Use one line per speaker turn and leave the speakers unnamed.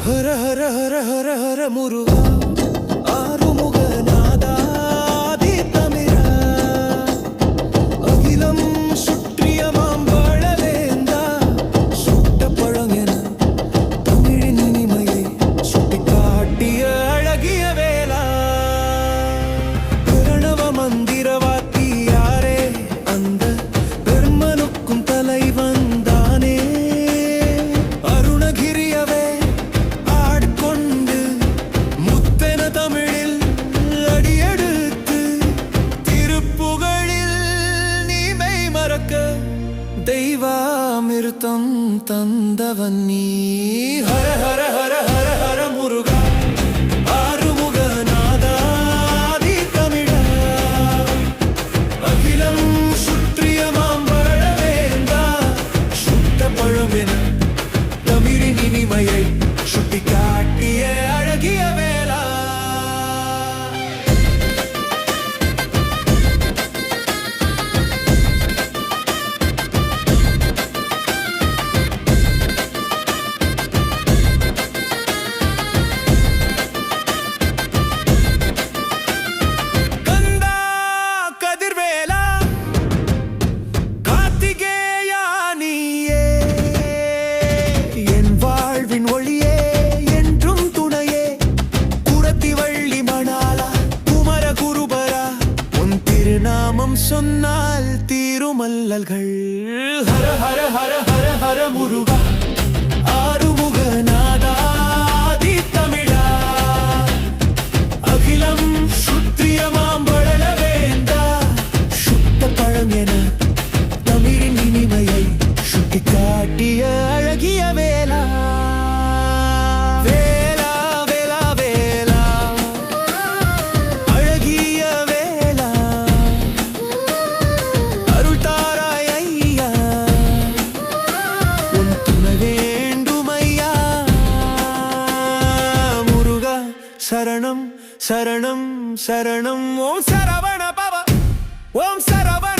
ஹர ஹர ஹர ஹர ஹர முருகா ஆறுமுகநாதாதி தமிழா அகிலம் சுற்றிய மாம்பழவேந்தா சுட்ட பழமென தமிழின் இனிமையை சுட்டிக்காட்டிய அழகிய வேளா பிரணவ மந்திர வாத்தியாரே அந்த பெருமனுக்கும் தலைவன் தானே அருணகிரியவே ஆட்கொண்டு முத்தென தமிழில் அடியெடுத்து திருப்புகழில் நீமை மறக்க தெய்வாமிர்தம் தந்தவன் நீ ஹர ஹர ஹர ஹர ஹர முருகா ஆறுமுகநாதாதி தமிழா அகிலம் சுற்றிய மாம்பழவேந்தா சுட்ட பழமென தமிழின் இனிமையை சுட்டிக்காட்டிய அழகிய வேளா கந்தா கதிர்வேலா கார்த்திகேயா நீயே என் வாழ்வின் ஒளியே என்றும் துணையே குரத்தி வள்ளி மணாலா குமர குருபரா உன் திருநாமம் சொன்னால் தீருமல்லல்கள் ஹர ஹர ஹர ஹர ஹர முருகா ஆறுமுகநாதாதி தமிழா அகிலம் சுற்றிய மாம்பழவேந்தா சுட்ட பழம் என தமிழின் இனிமையை சுட்டிக்காட்டிய அழகிய வேளா வேளா வேளா வேளா அழகிய வேளா அருள் தாராய் ஐயா உன் துணை வேண்டுமையா முருகா சரணம் சரணம் சரணம் ஓம் சரவண பவ ஓம் சரவண